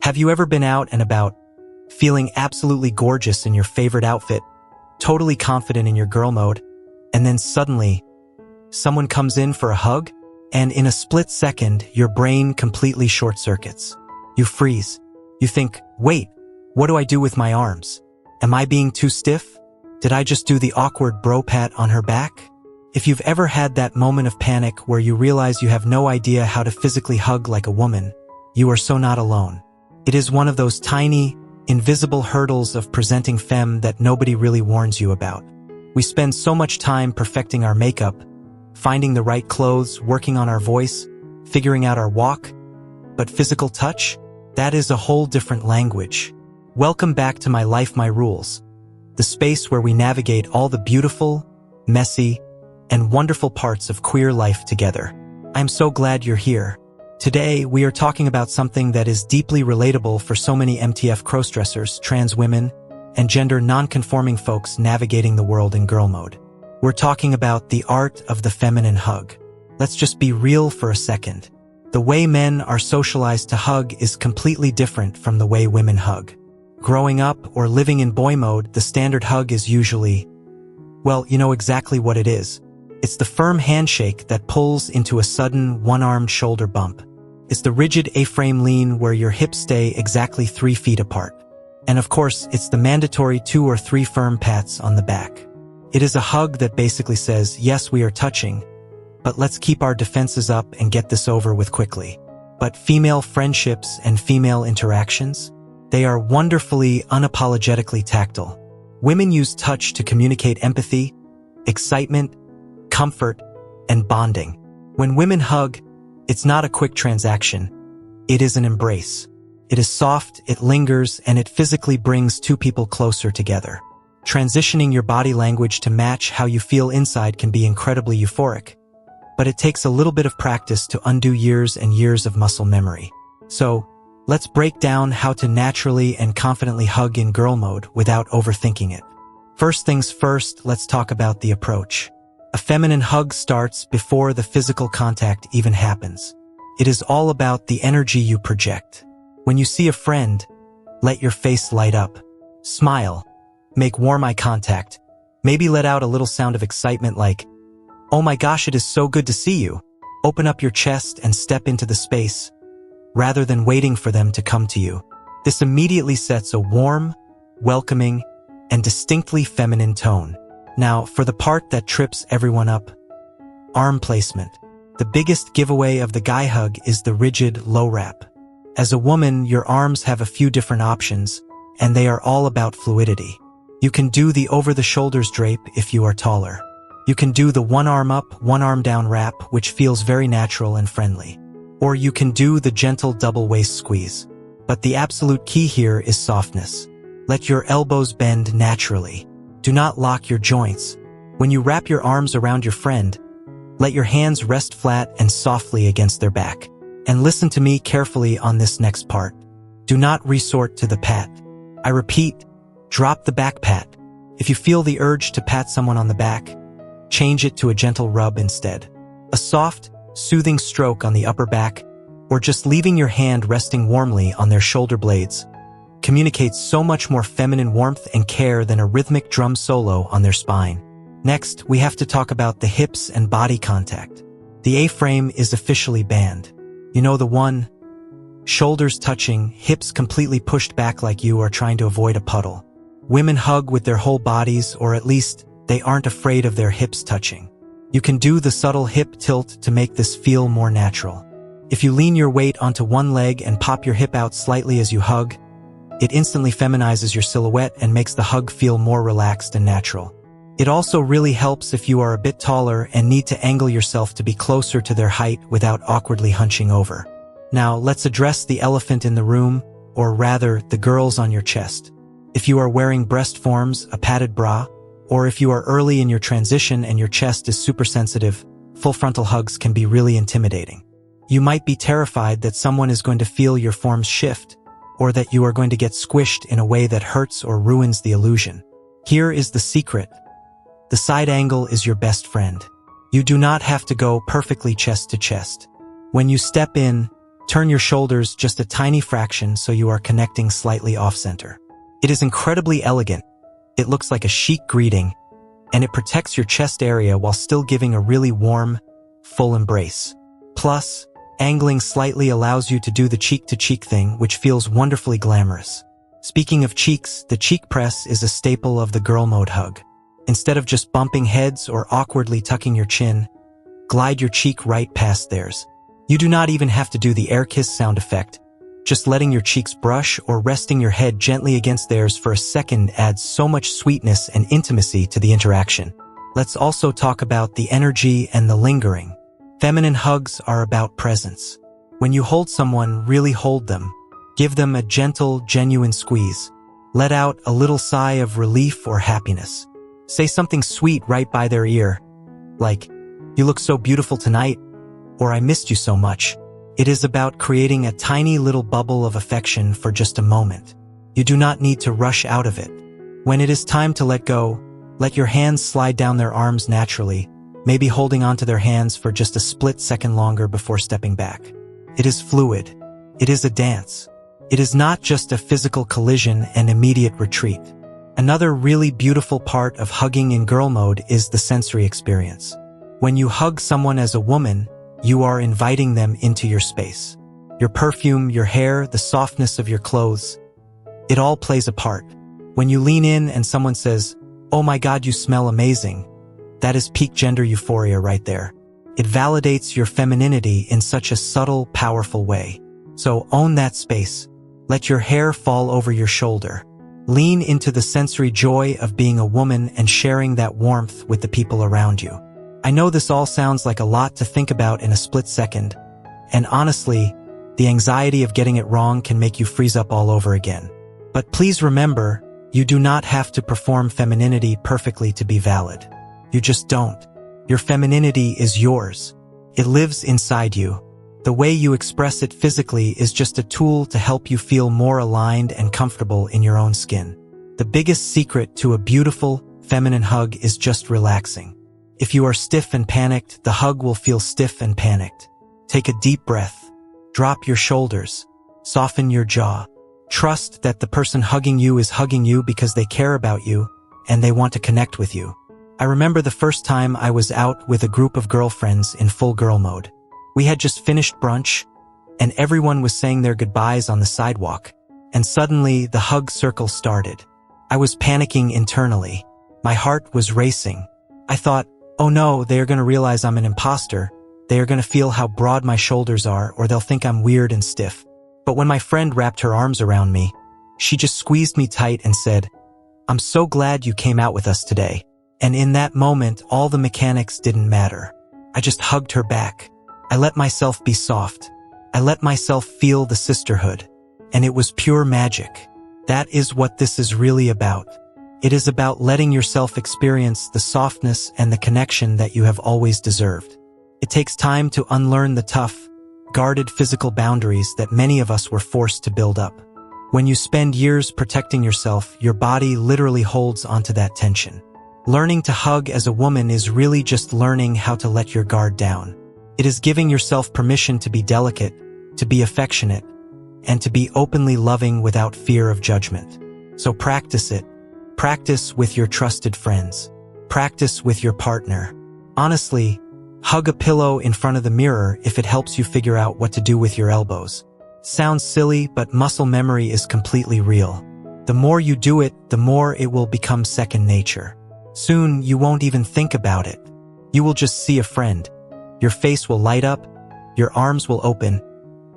Have you ever been out and about, feeling absolutely gorgeous in your favorite outfit, totally confident in your girl mode, and then suddenly, someone comes in for a hug, and in a split second, your brain completely short-circuits. You freeze. You think, wait, what do I do with my arms? Am I being too stiff? Did I just do the awkward bro pat on her back? If you've ever had that moment of panic where you realize you have no idea how to physically hug like a woman, you are so not alone. It is one of those tiny, invisible hurdles of presenting femme that nobody really warns you about. We spend so much time perfecting our makeup, finding the right clothes, working on our voice, figuring out our walk. But physical touch? That is a whole different language. Welcome back to My Life, My Rules, the space where we navigate all the beautiful, messy, and wonderful parts of queer life together. I'm so glad you're here. Today, we are talking about something that is deeply relatable for so many MTF crossdressers, trans women, and gender non-conforming folks navigating the world in girl mode. We're talking about the art of the feminine hug. Let's just be real for a second. The way men are socialized to hug is completely different from the way women hug. Growing up or living in boy mode, the standard hug is usually, well, you know exactly what it is. It's the firm handshake that pulls into a sudden one-armed shoulder bump. It's the rigid A-frame lean where your hips stay exactly 3 feet apart. And of course, it's the mandatory 2 or 3 firm pats on the back. It is a hug that basically says, yes, we are touching, but let's keep our defenses up and get this over with quickly. But female friendships and female interactions? They are wonderfully, unapologetically tactile. Women use touch to communicate empathy, excitement, comfort, and bonding. When women hug, it's not a quick transaction. It is an embrace. It is soft, it lingers, and it physically brings 2 people closer together. Transitioning your body language to match how you feel inside can be incredibly euphoric, but it takes a little bit of practice to undo years and years of muscle memory. So, let's break down how to naturally and confidently hug in girl mode without overthinking it. First things first, let's talk about the approach. A feminine hug starts before the physical contact even happens. It is all about the energy you project. When you see a friend, let your face light up. Smile. Make warm eye contact. Maybe let out a little sound of excitement like, "Oh my gosh, it is so good to see you." Open up your chest and step into the space, rather than waiting for them to come to you. This immediately sets a warm, welcoming, and distinctly feminine tone. Now, for the part that trips everyone up, arm placement. The biggest giveaway of the guy hug is the rigid low wrap. As a woman, your arms have a few different options, and they are all about fluidity. You can do the over-the-shoulders drape if you are taller. You can do the one arm up, one arm down wrap, which feels very natural and friendly. Or you can do the gentle double waist squeeze. But the absolute key here is softness. Let your elbows bend naturally. Do not lock your joints. When you wrap your arms around your friend, let your hands rest flat and softly against their back. And listen to me carefully on this next part. Do not resort to the pat. I repeat, drop the back pat. If you feel the urge to pat someone on the back, change it to a gentle rub instead. A soft, soothing stroke on the upper back, or just leaving your hand resting warmly on their shoulder blades, communicates so much more feminine warmth and care than a rhythmic drum solo on their spine. Next, we have to talk about the hips and body contact. The A-frame is officially banned. You know the one? Shoulders touching, hips completely pushed back like you are trying to avoid a puddle. Women hug with their whole bodies, or at least, they aren't afraid of their hips touching. You can do the subtle hip tilt to make this feel more natural. If you lean your weight onto one leg and pop your hip out slightly as you hug, it instantly feminizes your silhouette and makes the hug feel more relaxed and natural. It also really helps if you are a bit taller and need to angle yourself to be closer to their height without awkwardly hunching over. Now, let's address the elephant in the room, or rather, the girls on your chest. If you are wearing breast forms, a padded bra, or if you are early in your transition and your chest is super sensitive, full frontal hugs can be really intimidating. You might be terrified that someone is going to feel your forms shift, or that you are going to get squished in a way that hurts or ruins the illusion. Here is the secret. The side angle is your best friend. You do not have to go perfectly chest to chest. When you step in, Turn your shoulders just a tiny fraction so you are connecting slightly off-center. It is incredibly elegant. It looks like a chic greeting, and it protects your chest area while still giving a really warm, full embrace. Plus, angling slightly allows you to do the cheek-to-cheek thing, which feels wonderfully glamorous. Speaking of cheeks, the cheek press is a staple of the girl mode hug. Instead of just bumping heads or awkwardly tucking your chin, glide your cheek right past theirs. You do not even have to do the air kiss sound effect. Just letting your cheeks brush or resting your head gently against theirs for a second adds so much sweetness and intimacy to the interaction. Let's also talk about the energy and the lingering. Feminine hugs are about presence. When you hold someone, really hold them. Give them a gentle, genuine squeeze. Let out a little sigh of relief or happiness. Say something sweet right by their ear, like, "You look so beautiful tonight," or "I missed you so much." It is about creating a tiny little bubble of affection for just a moment. You do not need to rush out of it. When it is time to let go, let your hands slide down their arms naturally, maybe holding onto their hands for just a split second longer before stepping back. It is fluid. It is a dance. It is not just a physical collision and immediate retreat. Another really beautiful part of hugging in girl mode is the sensory experience. When you hug someone as a woman, you are inviting them into your space. Your perfume, your hair, the softness of your clothes, it all plays a part. When you lean in and someone says, "Oh my God, you smell amazing," that is peak gender euphoria right there. It validates your femininity in such a subtle, powerful way. So own that space. Let your hair fall over your shoulder. Lean into the sensory joy of being a woman and sharing that warmth with the people around you. I know this all sounds like a lot to think about in a split second, and honestly, the anxiety of getting it wrong can make you freeze up all over again. But please remember, you do not have to perform femininity perfectly to be valid. You just don't. Your femininity is yours. It lives inside you. The way you express it physically is just a tool to help you feel more aligned and comfortable in your own skin. The biggest secret to a beautiful, feminine hug is just relaxing. If you are stiff and panicked, the hug will feel stiff and panicked. Take a deep breath. Drop your shoulders. Soften your jaw. Trust that the person hugging you is hugging you because they care about you and they want to connect with you. I remember the first time I was out with a group of girlfriends in full girl mode. We had just finished brunch, and everyone was saying their goodbyes on the sidewalk, and suddenly the hug circle started. I was panicking internally. My heart was racing. I thought, oh no, they are going to realize I'm an imposter. They are going to feel how broad my shoulders are, or they'll think I'm weird and stiff. But when my friend wrapped her arms around me, she just squeezed me tight and said, "I'm so glad you came out with us today." And in that moment, all the mechanics didn't matter. I just hugged her back. I let myself be soft. I let myself feel the sisterhood. And it was pure magic. That is what this is really about. It is about letting yourself experience the softness and the connection that you have always deserved. It takes time to unlearn the tough, guarded physical boundaries that many of us were forced to build up. When you spend years protecting yourself, your body literally holds onto that tension. Learning to hug as a woman is really just learning how to let your guard down. It is giving yourself permission to be delicate, to be affectionate, and to be openly loving without fear of judgment. So practice it. Practice with your trusted friends. Practice with your partner. Honestly, hug a pillow in front of the mirror if it helps you figure out what to do with your elbows. Sounds silly, but muscle memory is completely real. The more you do it, the more it will become second nature. Soon, you won't even think about it. You will just see a friend. Your face will light up, your arms will open,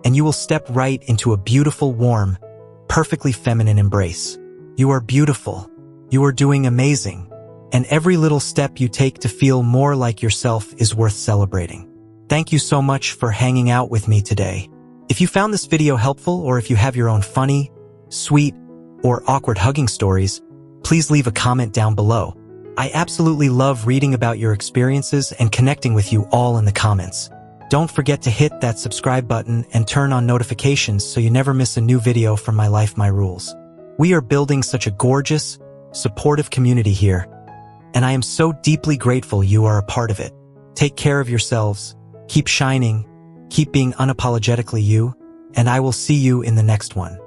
and you will step right into a beautiful, warm, perfectly feminine embrace. You are beautiful. You are doing amazing. And every little step you take to feel more like yourself is worth celebrating. Thank you so much for hanging out with me today. If you found this video helpful, or if you have your own funny, sweet, or awkward hugging stories, please leave a comment down below. I absolutely love reading about your experiences and connecting with you all in the comments. Don't forget to hit that subscribe button and turn on notifications so you never miss a new video from My Life, My Rules. We are building such a gorgeous, supportive community here, and I am so deeply grateful you are a part of it. Take care of yourselves, keep shining, keep being unapologetically you, and I will see you in the next one.